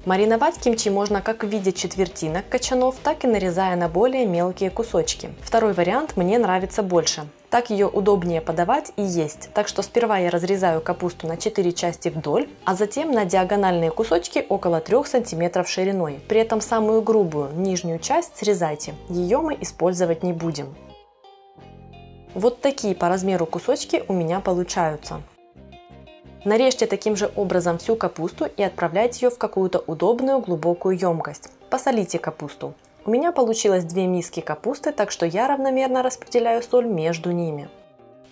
Мариновать кимчи можно как в виде четвертинок кочанов, так и нарезая на более мелкие кусочки. Второй вариант мне нравится больше. Так ее удобнее подавать и есть. Так что сперва я разрезаю капусту на 4 части вдоль, а затем на диагональные кусочки около 3 см шириной. При этом самую грубую, нижнюю часть срезайте. Ее мы использовать не будем. Вот такие по размеру кусочки у меня получаются. Нарежьте таким же образом всю капусту и отправляйте ее в какую-то удобную глубокую емкость. Посолите капусту. У меня получилось 2 миски капусты, так что я равномерно распределяю соль между ними.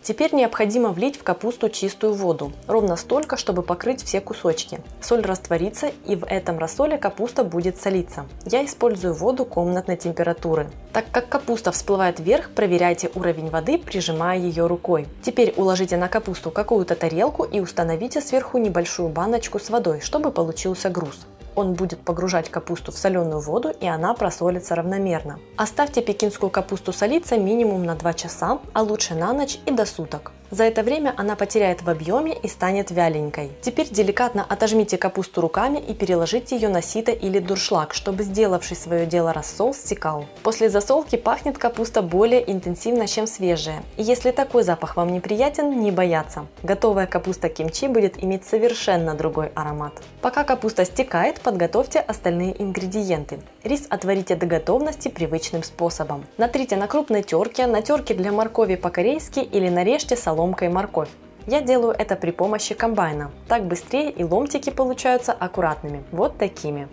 Теперь необходимо влить в капусту чистую воду, ровно столько, чтобы покрыть все кусочки. Соль растворится, и в этом рассоле капуста будет солиться. Я использую воду комнатной температуры. Так как капуста всплывает вверх, проверяйте уровень воды, прижимая ее рукой. Теперь уложите на капусту какую-то тарелку и установите сверху небольшую баночку с водой, чтобы получился груз. Он будет погружать капусту в соленую воду, и она просолится равномерно. Оставьте пекинскую капусту солиться минимум на 2 часа, а лучше на ночь и до суток. За это время она потеряет в объеме и станет вяленькой. Теперь деликатно отожмите капусту руками и переложите ее на сито или дуршлаг, чтобы сделавший свое дело рассол стекал. После засолки пахнет капуста более интенсивно, чем свежая. И если такой запах вам неприятен, не бояться. Готовая капуста кимчи будет иметь совершенно другой аромат. Пока капуста стекает, подготовьте остальные ингредиенты. Рис отварите до готовности привычным способом. Натрите на крупной терке, на терке для моркови по-корейски или нарежьте соломкой морковь. Я делаю это при помощи комбайна. Так быстрее и ломтики получаются аккуратными, вот такими.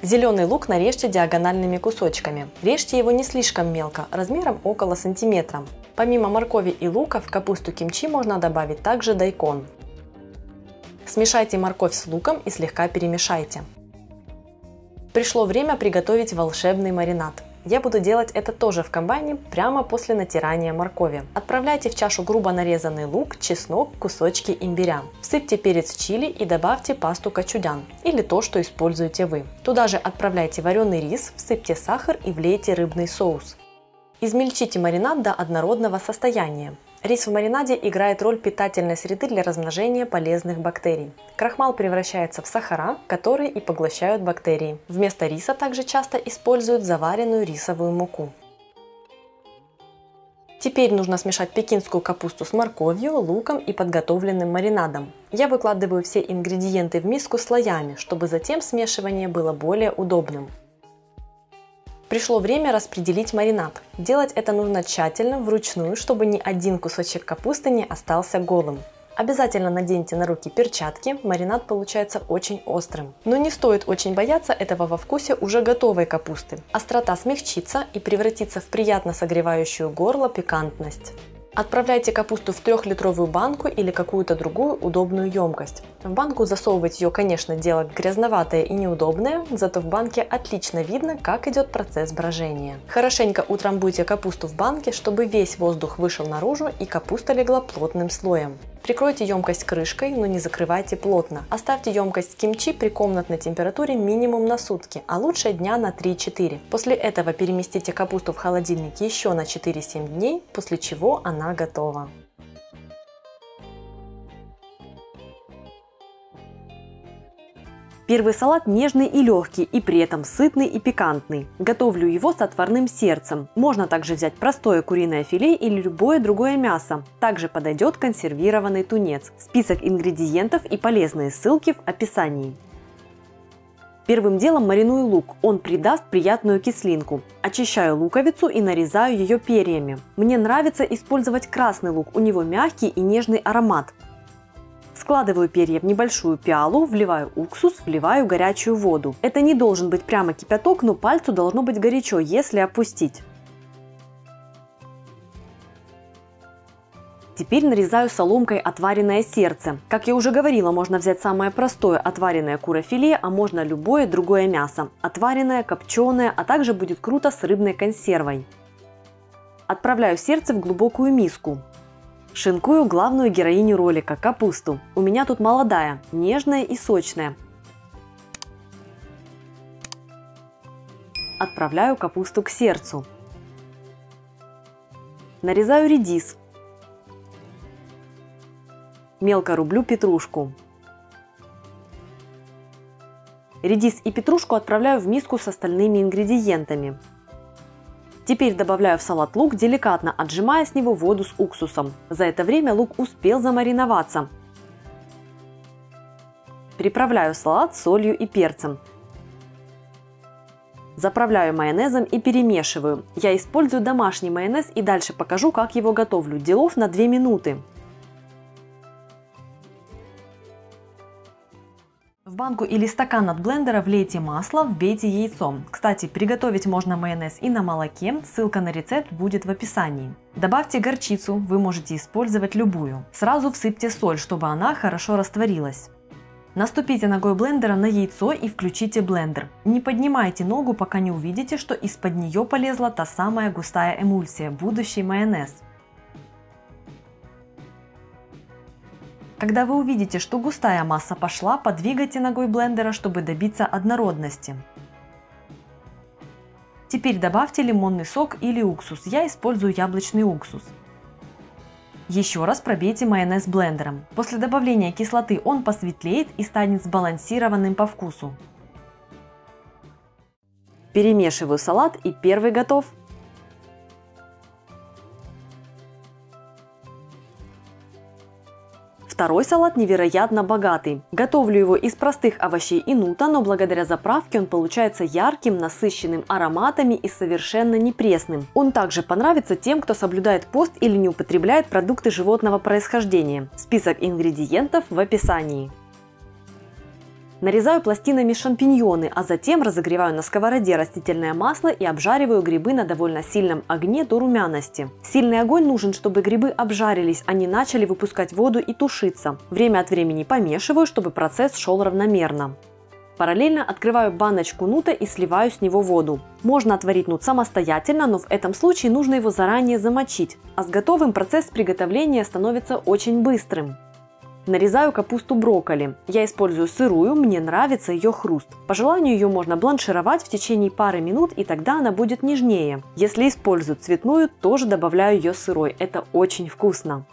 Зеленый лук нарежьте диагональными кусочками. Режьте его не слишком мелко, размером около сантиметра. Помимо моркови и лука в капусту кимчи можно добавить также дайкон. Смешайте морковь с луком и слегка перемешайте. Пришло время приготовить волшебный маринад. Я буду делать это тоже в комбайне прямо после натирания моркови. Отправляйте в чашу грубо нарезанный лук, чеснок, кусочки имбиря. Всыпьте перец чили и добавьте пасту кочугян или то, что используете вы. Туда же отправляйте вареный рис, всыпьте сахар и влейте рыбный соус. Измельчите маринад до однородного состояния. Рис в маринаде играет роль питательной среды для размножения полезных бактерий. Крахмал превращается в сахара, которые и поглощают бактерии. Вместо риса также часто используют заваренную рисовую муку. Теперь нужно смешать пекинскую капусту с морковью, луком и подготовленным маринадом. Я выкладываю все ингредиенты в миску слоями, чтобы затем смешивание было более удобным. Пришло время распределить маринад. Делать это нужно тщательно, вручную, чтобы ни один кусочек капусты не остался голым. Обязательно наденьте на руки перчатки, маринад получается очень острым. Но не стоит очень бояться этого во вкусе уже готовой капусты. Острота смягчится и превратится в приятно согревающую горло пикантность. Отправляйте капусту в 3-литровую банку или какую-то другую удобную емкость. В банку засовывать ее, конечно, дело грязноватое и неудобное, зато в банке отлично видно, как идет процесс брожения. Хорошенько утрамбуйте капусту в банке, чтобы весь воздух вышел наружу и капуста легла плотным слоем. Прикройте емкость крышкой, но не закрывайте плотно. Оставьте емкость с кимчи при комнатной температуре минимум на сутки, а лучше дня на 3-4. После этого переместите капусту в холодильник еще на 4-7 дней, после чего она готова. Первый салат нежный и легкий, и при этом сытный и пикантный. Готовлю его с отварным сердцем. Можно также взять простое куриное филе или любое другое мясо. Также подойдет консервированный тунец. Список ингредиентов и полезные ссылки в описании. Первым делом мариную лук, он придаст приятную кислинку. Очищаю луковицу и нарезаю ее перьями. Мне нравится использовать красный лук, у него мягкий и нежный аромат. Складываю перья в небольшую пиалу, вливаю уксус, вливаю горячую воду. Это не должен быть прямо кипяток, но пальцу должно быть горячо, если опустить. Теперь нарезаю соломкой отваренное сердце. Как я уже говорила, можно взять самое простое отваренное курофиле, а можно любое другое мясо. Отваренное, копченое, а также будет круто с рыбной консервой. Отправляю сердце в глубокую миску. Шинкую главную героиню ролика – капусту. У меня тут молодая, нежная и сочная. Отправляю капусту к сердцу. Нарезаю редис. Мелко рублю петрушку. Редис и петрушку отправляю в миску с остальными ингредиентами. Теперь добавляю в салат лук, деликатно отжимая с него воду с уксусом. За это время лук успел замариноваться. Приправляю салат солью и перцем. Заправляю майонезом и перемешиваю. Я использую домашний майонез и дальше покажу, как его готовлю. Делов на 2 минуты. В банку или стакан от блендера влейте масло, вбейте яйцо. Кстати, приготовить можно майонез и на молоке, ссылка на рецепт будет в описании. Добавьте горчицу, вы можете использовать любую. Сразу всыпьте соль, чтобы она хорошо растворилась. Наступите ногой блендера на яйцо и включите блендер. Не поднимайте ногу, пока не увидите, что из-под нее полезла та самая густая эмульсия, будущий майонез. Когда вы увидите, что густая масса пошла, подвигайте ногой блендера, чтобы добиться однородности. Теперь добавьте лимонный сок или уксус. Я использую яблочный уксус. Еще раз пробейте майонез блендером. После добавления кислоты он посветлеет и станет сбалансированным по вкусу. Перемешиваю салат и первый готов. Второй салат невероятно богатый. Готовлю его из простых овощей и нута, но благодаря заправке он получается ярким, насыщенным ароматами и совершенно не пресным. Он также понравится тем, кто соблюдает пост или не употребляет продукты животного происхождения. Список ингредиентов в описании. Нарезаю пластинами шампиньоны, а затем разогреваю на сковороде растительное масло и обжариваю грибы на довольно сильном огне до румяности. Сильный огонь нужен, чтобы грибы обжарились, а не начали выпускать воду и тушиться. Время от времени помешиваю, чтобы процесс шел равномерно. Параллельно открываю баночку нута и сливаю с него воду. Можно отварить нут самостоятельно, но в этом случае нужно его заранее замочить, а с готовым процесс приготовления становится очень быстрым. Нарезаю капусту брокколи. Я использую сырую, мне нравится ее хруст. По желанию ее можно бланшировать в течение пары минут, и тогда она будет нежнее. Если использую цветную, тоже добавляю ее сырой. Это очень вкусно.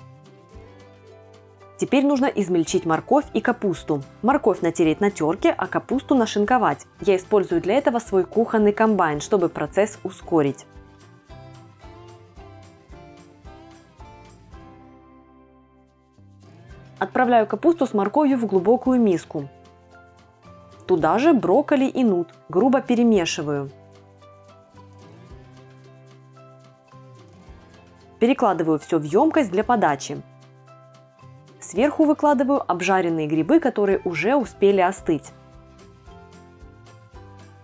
Теперь нужно измельчить морковь и капусту. Морковь натереть на терке, а капусту нашинковать. Я использую для этого свой кухонный комбайн, чтобы процесс ускорить. Отправляю капусту с морковью в глубокую миску. Туда же брокколи и нут. Грубо перемешиваю. Перекладываю все в емкость для подачи. Сверху выкладываю обжаренные грибы, которые уже успели остыть.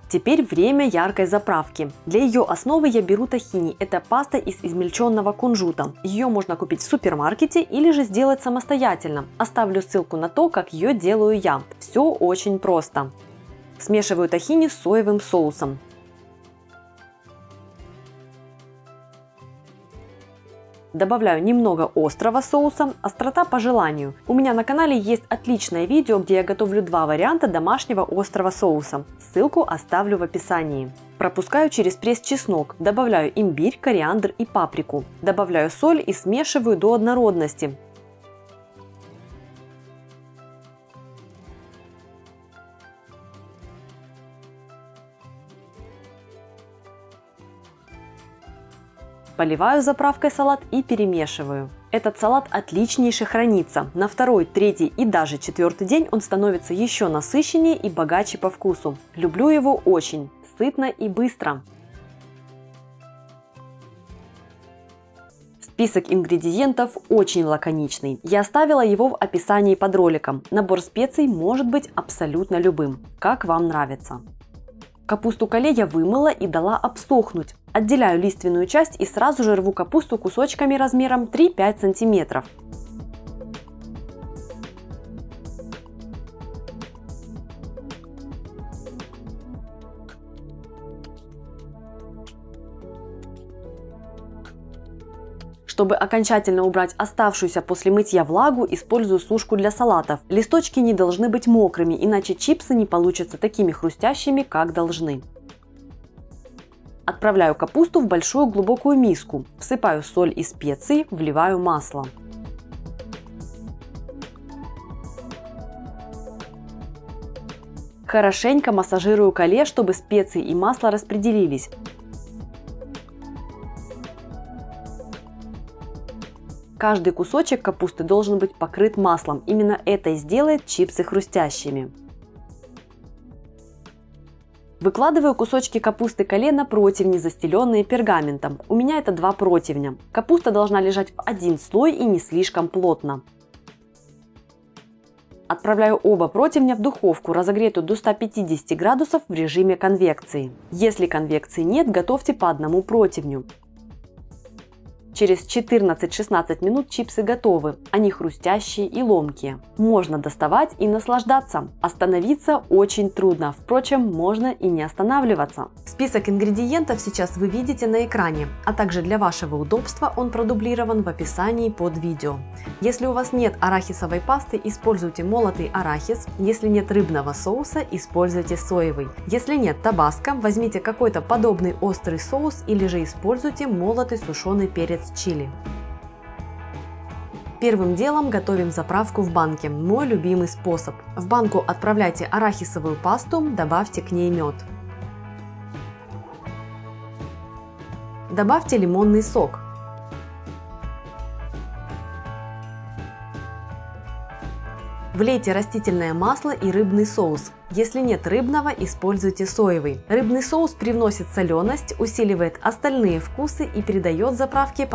Теперь время яркой заправки. Для ее основы я беру тахини. Это паста из измельченного кунжута. Ее можно купить в супермаркете или же сделать самостоятельно. Оставлю ссылку на то, как ее делаю я. Все очень просто. Смешиваю тахини с соевым соусом. Добавляю немного острого соуса, острота по желанию. У меня на канале есть отличное видео, где я готовлю два варианта домашнего острого соуса. Ссылку оставлю в описании. Пропускаю через пресс чеснок, добавляю имбирь, кориандр и паприку. Добавляю соль и смешиваю до однородности. Поливаю заправкой салат и перемешиваю. Этот салат отличнейше хранится. На второй, третий и даже четвертый день он становится еще насыщеннее и богаче по вкусу. Люблю его очень. Сытно и быстро. Список ингредиентов очень лаконичный. Я оставила его в описании под роликом. Набор специй может быть абсолютно любым, как вам нравится. Капусту кале я вымыла и дала обсохнуть. Отделяю лиственную часть и сразу же рву капусту кусочками размером 3-5 см. Чтобы окончательно убрать оставшуюся после мытья влагу, использую сушку для салатов. Листочки не должны быть мокрыми, иначе чипсы не получатся такими хрустящими, как должны. Отправляю капусту в большую глубокую миску, всыпаю соль и специи, вливаю масло. Хорошенько массажирую кале, чтобы специи и масло распределились. Каждый кусочек капусты должен быть покрыт маслом. Именно это и сделает чипсы хрустящими. Выкладываю кусочки капусты кале на противни, застеленные пергаментом. У меня это 2 противня. Капуста должна лежать в один слой и не слишком плотно. Отправляю оба противня в духовку, разогретую до 150 градусов в режиме конвекции. Если конвекции нет, готовьте по одному противню. Через 14-16 минут чипсы готовы, они хрустящие и ломкие. Можно доставать и наслаждаться. Остановиться очень трудно, впрочем, можно и не останавливаться. Список ингредиентов сейчас вы видите на экране, а также для вашего удобства он продублирован в описании под видео. Если у вас нет арахисовой пасты, используйте молотый арахис. Если нет рыбного соуса, используйте соевый. Если нет табаско, возьмите какой-то подобный острый соус или же используйте молотый сушеный перец чили. Первым делом готовим заправку в банке, мой любимый способ. В банку отправляйте арахисовую пасту, добавьте к ней мед. Добавьте лимонный сок. Влейте растительное масло и рыбный соус. Если нет рыбного, используйте соевый. Рыбный соус привносит соленость, усиливает остальные вкусы и придает заправке